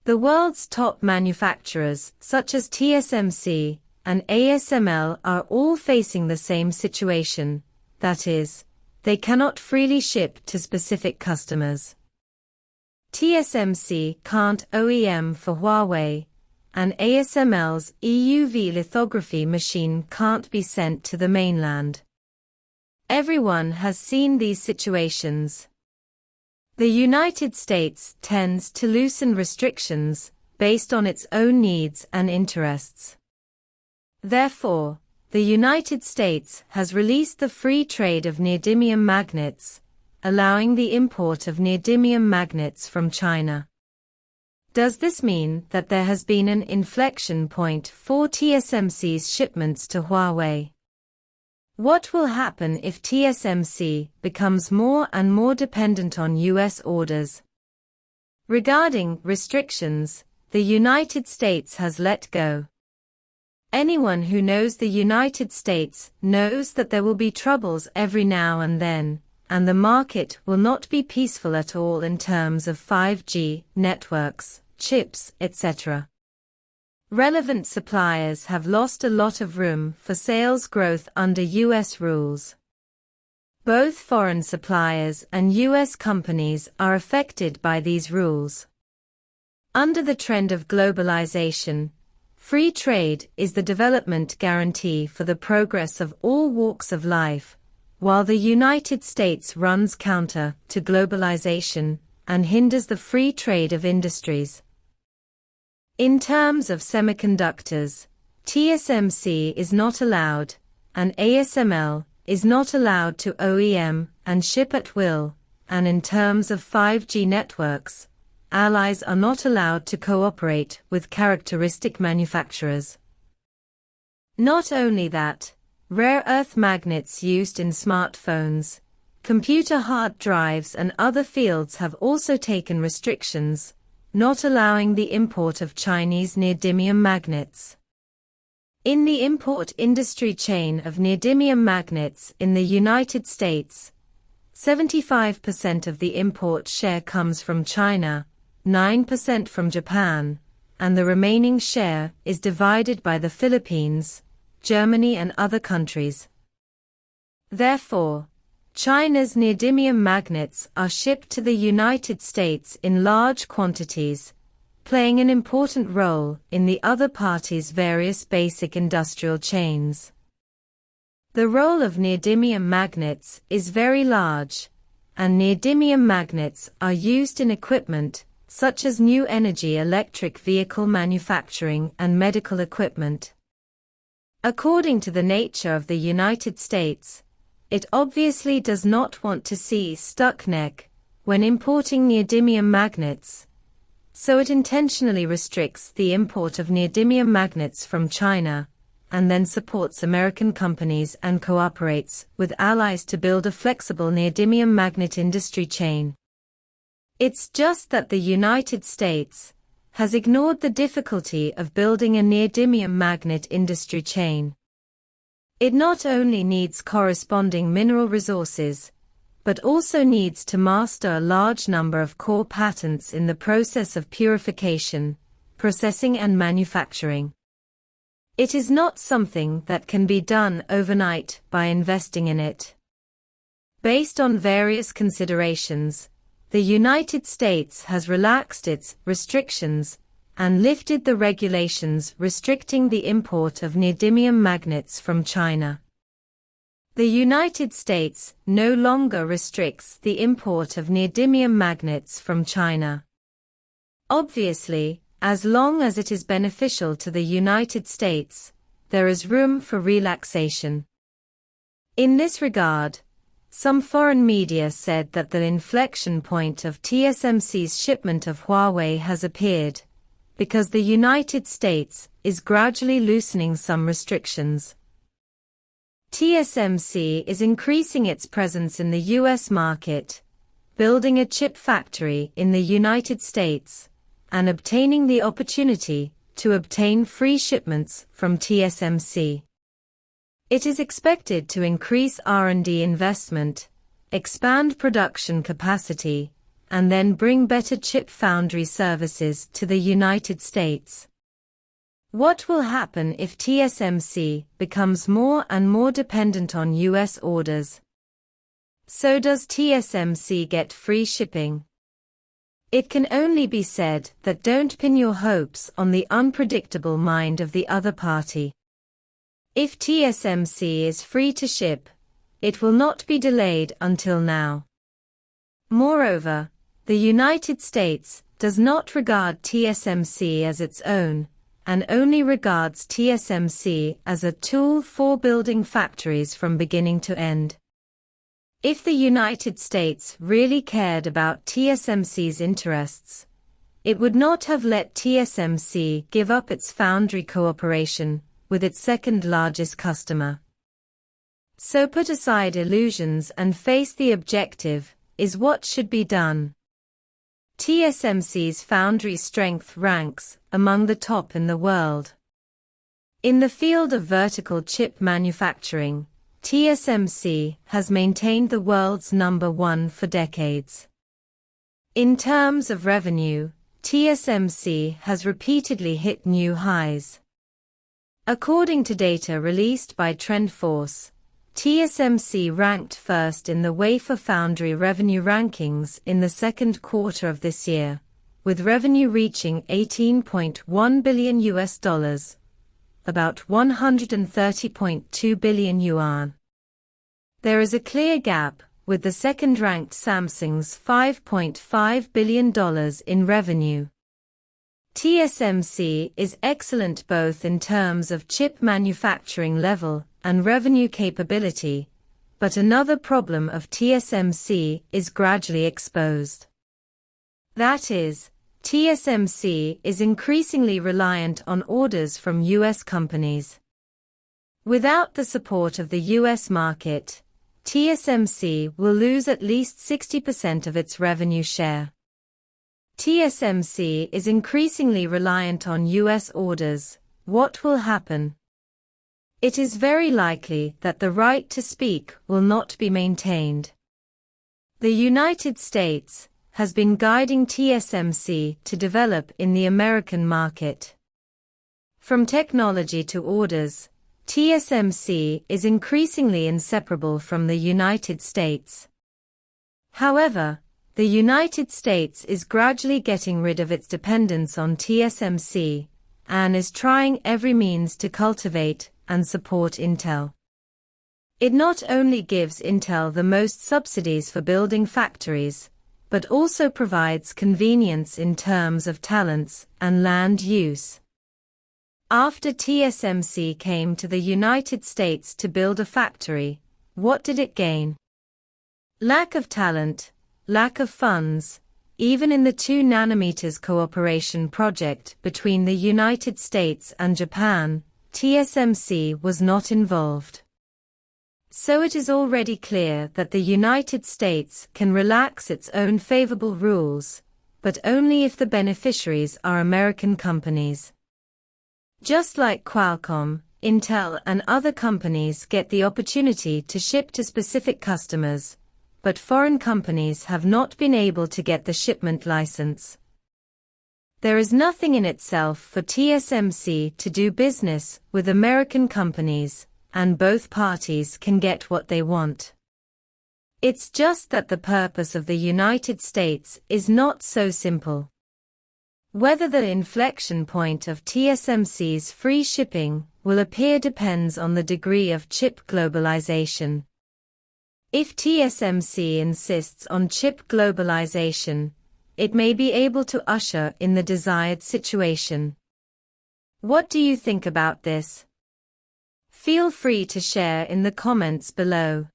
The world's top manufacturers, such as TSMC and ASML, are all facing the same situation, that is, they cannot freely ship to specific customers. TSMC can't OEM for Huawei, and ASML's EUV lithography machine can't be sent to the mainland. Everyone has seen these situations. The United States tends to loosen restrictions based on its own needs and interests. Therefore, the United States has released the free trade of neodymium magnets, allowing the import of neodymium magnets from China. Does this mean that there has been an inflection point for TSMC's shipments to Huawei? What will happen if TSMC becomes more and more dependent on US orders? Regarding restrictions, the United States has let go. Anyone who knows the United States knows that there will be troubles every now and then, and the market will not be peaceful at all in terms of 5G, networks, chips, etc. Relevant suppliers have lost a lot of room for sales growth under US rules. Both foreign suppliers and US companies are affected by these rules. Under the trend of globalization, free trade is the development guarantee for the progress of all walks of life, while the United States runs counter to globalization and hinders the free trade of industries. In terms of semiconductors, TSMC is not allowed, and ASML is not allowed to OEM and ship at will, and in terms of 5G networks, allies are not allowed to cooperate with characteristic manufacturers. Not only that, rare earth magnets used in smartphones, computer hard drives and other fields have also taken restrictions, not allowing the import of Chinese neodymium magnets. In the import industry chain of neodymium magnets in the United States, 75% of the import share comes from China, 9% from Japan, and the remaining share is divided by the Philippines, Germany and other countries. Therefore, China's neodymium magnets are shipped to the United States in large quantities, playing an important role in the other parties' various basic industrial chains. The role of neodymium magnets is very large, and neodymium magnets are used in equipment such as new energy electric vehicle manufacturing and medical equipment. According to the nature of the United States, it obviously does not want to see stuck neck when importing neodymium magnets, so it intentionally restricts the import of neodymium magnets from China, and then supports American companies and cooperates with allies to build a flexible neodymium magnet industry chain. It's just that the United States has ignored the difficulty of building a neodymium magnet industry chain. It not only needs corresponding mineral resources, but also needs to master a large number of core patents in the process of purification, processing and manufacturing. It is not something that can be done overnight by investing in it. Based on various considerations, the United States has relaxed its restrictions and lifted the regulations restricting the import of neodymium magnets from China. The United States no longer restricts the import of neodymium magnets from China. Obviously, as long as it is beneficial to the United States, there is room for relaxation. In this regard, some foreign media said that the inflection point of TSMC's shipment of Huawei has appeared, because the United States is gradually loosening some restrictions. TSMC is increasing its presence in the US market, building a chip factory in the United States, and obtaining the opportunity to obtain free shipments from TSMC. It is expected to increase R&D investment, expand production capacity, and then bring better chip foundry services to the United States. What will happen if TSMC becomes more and more dependent on US orders? So does TSMC get free shipping? It can only be said that don't pin your hopes on the unpredictable mind of the other party. If TSMC is free to ship, it will not be delayed until now. Moreover, the United States does not regard TSMC as its own, and only regards TSMC as a tool for building factories from beginning to end. If the United States really cared about TSMC's interests, it would not have let TSMC give up its foundry cooperation with its second largest customer. So put aside illusions and face the objective, is what should be done. TSMC's foundry strength ranks among the top in the world. In the field of vertical chip manufacturing, TSMC has maintained the world's number one for decades. In terms of revenue, TSMC has repeatedly hit new highs. According to data released by TrendForce, TSMC ranked first in the wafer foundry revenue rankings in the second quarter of this year, with revenue reaching $18.1 billion, about 130.2 billion yuan. There is a clear gap, with the second-ranked Samsung's $5.5 billion in revenue. TSMC is excellent both in terms of chip manufacturing level and revenue capability, but another problem of TSMC is gradually exposed. That is, TSMC is increasingly reliant on orders from US companies. Without the support of the US market, TSMC will lose at least 60% of its revenue share. TSMC is increasingly reliant on US orders. What will happen? It is very likely that the right to speak will not be maintained. The United States has been guiding TSMC to develop in the American market. From technology to orders, TSMC is increasingly inseparable from the United States. However, the United States is gradually getting rid of its dependence on TSMC, and is trying every means to cultivate and support Intel. It not only gives Intel the most subsidies for building factories, but also provides convenience in terms of talents and land use. After TSMC came to the United States to build a factory, what did it gain? Lack of talent, lack of funds. Even in the 2 nanometers cooperation project between the United States and Japan, TSMC was not involved. So it is already clear that the United States can relax its own favorable rules, but only if the beneficiaries are American companies. Just like Qualcomm, Intel and other companies get the opportunity to ship to specific customers, but foreign companies have not been able to get the shipment license. There is nothing in itself for TSMC to do business with American companies, and both parties can get what they want. It's just that the purpose of the United States is not so simple. Whether the inflection point of TSMC's free shipping will appear depends on the degree of chip globalization. If TSMC insists on chip globalization, it may be able to usher in the desired situation. What do you think about this? Feel free to share in the comments below.